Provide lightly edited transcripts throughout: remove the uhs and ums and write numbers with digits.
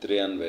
93।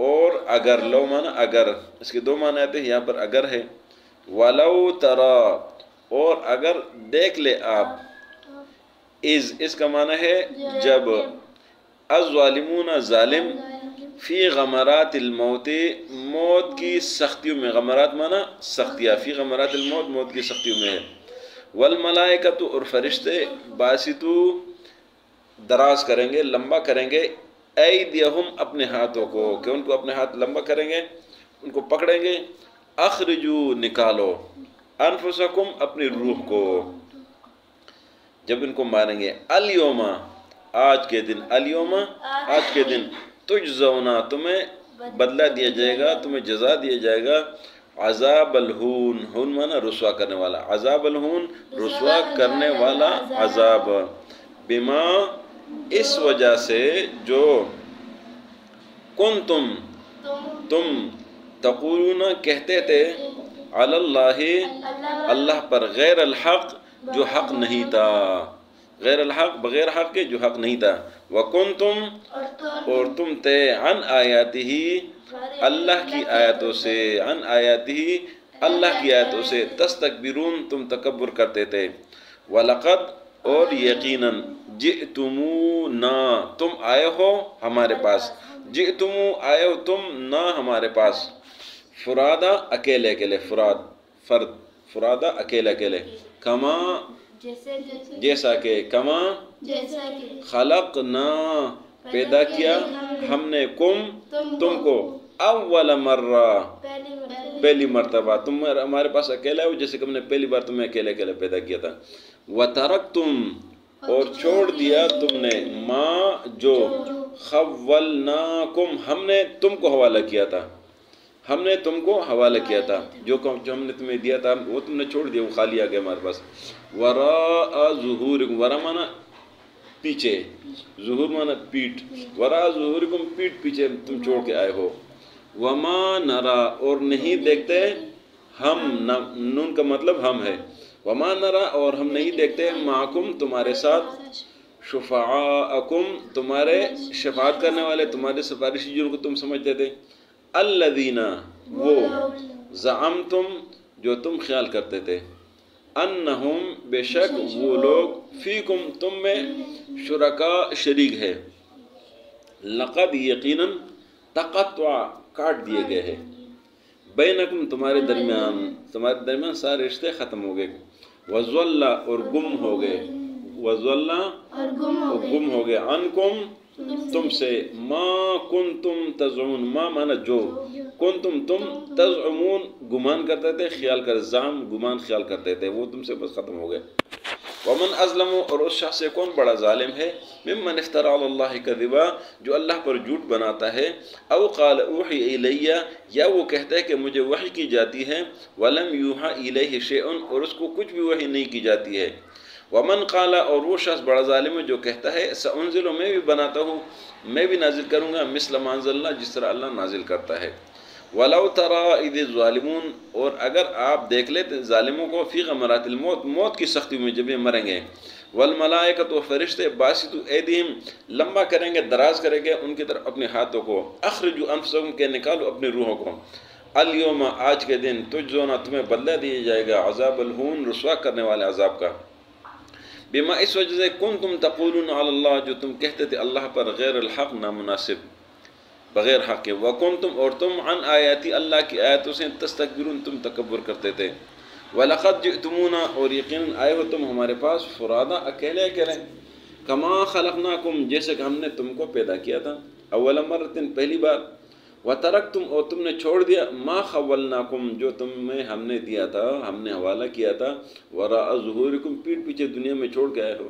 اور اگر، لو مانا اگر، اس کے دو معنی آتے ہیں، یہاں پر اگر ہے. وَلَوْ تَرَى، اور اگر دیکھ لے آپ. اس کا معنی ہے جب. الظالمون، ظالم. فی غمرات الموت، موت کی سختیوں میں. غمرات مانا سختیاں. فی غمرات الموت، موت کی سختیوں میں ہے. والملائکۃ، اور فرشتے. باسطو، دراز کریں گے، لمبا کریں گے. ایدیہم، اپنے ہاتھوں کو، کہ ان کو اپنے ہاتھ لمبا کریں گے، ان کو پکڑیں گے. اخرجو، نکالو. انفسکم، اپنی روح کو. جب ان کو ماریں گے. الیوم، آج کے دن. الیوم، آج کے دن. تجزونا، تمہیں بدلہ دیا جائے گا، تمہیں جزا دیا جائے گا. عذاب الہون، ہون مانا رسوا کرنے والا. عذاب الہون، رسوا کرنے والا عذاب. بما، اس وجہ سے جو. کنتم، تم. تقولون، کہتے تھے. علی اللہ، اللہ پر. غیر الحق، جو حق نہیں تھا. غیر الحق، بغیر حق کے، جو حق نہیں تھا. وکنتم، اور تم تھے. عن آیاتہ، اللہ کی آیاتوں سے. عن آیاتہ، اللہ کی آیاتوں سے. تستکبرون، تم تکبر کرتے تھے. وَلَقَدْ، اور یقیناً. جئتمونا، تم آئے ہو ہمارے پاس. جئتمو، آئے ہو تم نا ہمارے پاس. فرادا، اکیلے اکیلے. فرد. فرادا، اکیلے اکیلے. کما، جیسا کہ. کما، خلقنا، پیدا کیا ہم نے. تم کو. اول مرہ، پہلی مرتبہ. تم ہمارے پاس اکیلا ہو جیسے کہ ہم نے پہلی بار تمہیں اکیلے اکیلے پیدا کیا تھا. وَتَرَكْتُمْ، اور چھوڑ دیا تم نے. ما، جو. خَوَّلْنَاكُمْ، ہم نے تم کو حوالہ کیا تھا. ہم نے تم کو حوالہ کیا تھا. جو ہم نے تمہیں دیا تھا وہ تم نے چھوڑ دیا، وہ خالی آ گیا ہمارے پاس. وراء ظہورکم، وراء مانا پیچھے. ظہور مانا پیٹھ. وراء ظہورکم، پیٹھ پیچھے تم چھوڑ کے آئے ہو. وما نرا، اور نہیں دیکھتے ہم. نون کا مطلب ہم ہے. وما نرا، اور ہم نہیں دیکھتے. معکم، تمہارے ساتھ. شفعاءکم، تمہارے شفاعت کرنے والے، تمہارے سفارشی جن کو تم سمجھتے تھے. الذین، وہ. زعمتم، جو تم خیال کرتے تھے. انہم، بے شک وہ لوگ. فیکم، تم میں. شرکاء، شریک ہے. لقد، یقیناً. تقطع، کاٹ دیے گئے ہیں. بینکم، تمہارے درمیان سارے رشتے ختم ہو گئے. وضل، اور گم ہو گئے. وضل، اور گم ہو گئے. عنکم، تم سے. ما کنتم تزعمون، ما مانا جو. کنتم، تم. تزعمون، گمان کرتے تھے. خیال کر، زعم گمان خیال کرتے تھے، وہ تم سے بس ختم ہو گئے. ومن ازلم، اور اس شخص سے کون بڑا ظالم ہے. ممن افترى علی اللہ کذبا، جو اللہ پر جھوٹ بناتا ہے. او قال اوحی الی، یا وہ کہتا ہے کہ مجھے وحی کی جاتی ہے. ولم یوحى الیہ شیء، اور اس کو کچھ بھی وحی نہیں کی جاتی ہے. ومن قال، اور وہ شخص بڑا ظالم ہے جو کہتا ہے. سانزل، میں بھی بناتا ہوں، میں بھی نازل کروں گا. مثل ما انزل اللہ، جس طرح اللہ نازل کرتا ہے. وَلَوْ تَرَى إِذِ الظَّالِمُونَ، اور اگر آپ دیکھ لیتے ظالموں کو. فی غمرات الموت، موت کی سختی میں جب یہ مریں گے. والملائکۃ، و فرشتے. باسطو ایدیہم، لمبا کریں گے، دراز کریں گے ان کی طرف اپنے ہاتھوں کو. اخرجوا انفسکم، کہ نکالو اپنی روحوں کو. الیوم، آج کے دن. تجزونا، تمہیں بدلہ دیا جائے گا. عذاب الہون، رسوا کرنے والے عذاب کا. بما، اس وجہ سے. کنتم تقولون علی اللہ، جو تم کہتے تھے اللہ پر. غیر الحق، نامناسب، بغیر حق کے. وکنتم، اور تم. عن آیاتی، اللہ کی آیاتوں سے. تستکبرون، تم تکبر کرتے تھے. وَلَقَدْ جِئْتُمُونَا، اور یقیناً آئے ہو تم ہمارے پاس. فرادا، اکیلے اکیلے. کما خلقناکم، جیسے کہ ہم نے تم کو پیدا کیا تھا. اول مرتن، پہلی بار. وَتَرَكْتُمْ، اور تم نے چھوڑ دیا. ما خَوَّلْنَاكُمْ، جو تمہیں ہم نے دیا تھا، ہم نے حوالہ کیا تھا. وَرَاءَ ظُهُورِكُمْ، پیٹھ پیچھے دنیا میں چھوڑ کے آئے ہو.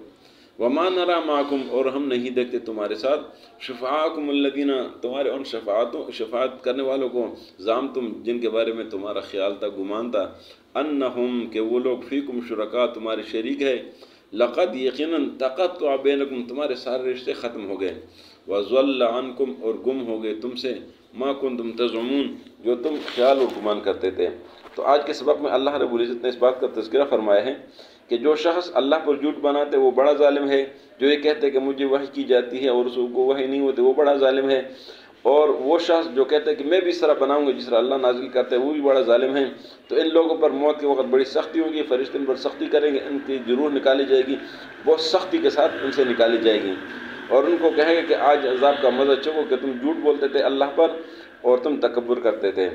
وَمَا نَرَى مَعَكُمْ، اور ہم نہیں دیکھتے تمہارے ساتھ. شفعاءکم الذین، تمہارے ان شفاعت کرنے والوں کو. زعمتم، جن کے بارے میں تمہارا خیال تھا، گمان تھا. انہم، کہ وہ لوگ. فیکم شرکاء، تمہارے شریک ہے. لقد، یقیناً. تقطع بینکم، تمہارے سارے رشتے ختم ہو گئے. وضل عنکم، اور گم ہو گئے تم سے. ما کنتم تزعمون، جو تم خیال اور گمان کرتے تھے. تو آج کے سبق میں اللہ رب العزت نے اس بات کا تذکرہ فرمایا ہے کہ جو شخص اللہ پر جھوٹ بناتے وہ بڑا ظالم ہے. جو یہ کہتے کہ مجھے وحی کی جاتی ہے اور اس کو وحی نہیں ہوتے، وہ بڑا ظالم ہے. اور وہ شخص جو کہتے ہیں کہ میں بھی اس طرح بناؤں گا جس طرح اللہ نازل کرتے ہیں، وہ بھی بڑا ظالم ہے۔ تو ان لوگوں پر موت کے وقت بڑی سختی ہوگی، فرشتے ان پر سختی کریں گے، ان کی ضرور نکالی جائے گی، بہت سختی کے ساتھ ان سے نکالی جائے گی، اور ان کو کہیں گے کہ آج عذاب کا مزہ چکھو کہ تم جھوٹ بولتے تھے اللہ پر اور تم تکبر کرتے تھے۔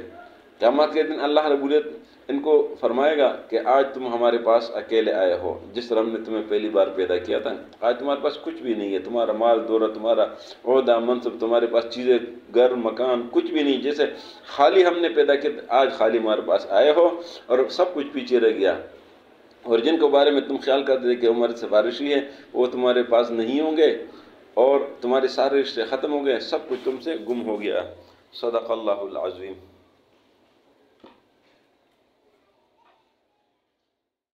قیامت کے دن اللہ رب العزت ان کو فرمائے گا کہ آج تم ہمارے پاس اکیلے آئے ہو، جس طرح ہم نے تمہیں پہلی بار پیدا کیا تھا۔ آج تمہارے پاس کچھ بھی نہیں ہے، تمہارا مال دولت، تمہارا عہدہ منصب، تمہارے پاس چیزیں، گھر مکان، کچھ بھی نہیں، جیسے خالی ہم نے پیدا کیا، آج خالی ہمارے پاس آئے ہو اور سب کچھ پیچھے رہ گیا۔ اور جن کے بارے میں تم خیال کرتے تھے کہ ہمارے سفارشی ہے، وہ تمہارے پاس نہیں ہوں گے اور تمہارے سارے رشتے ختم ہو گئے، سب کچھ تم سے گم ہو گیا۔ صدق اللہ العظیم۔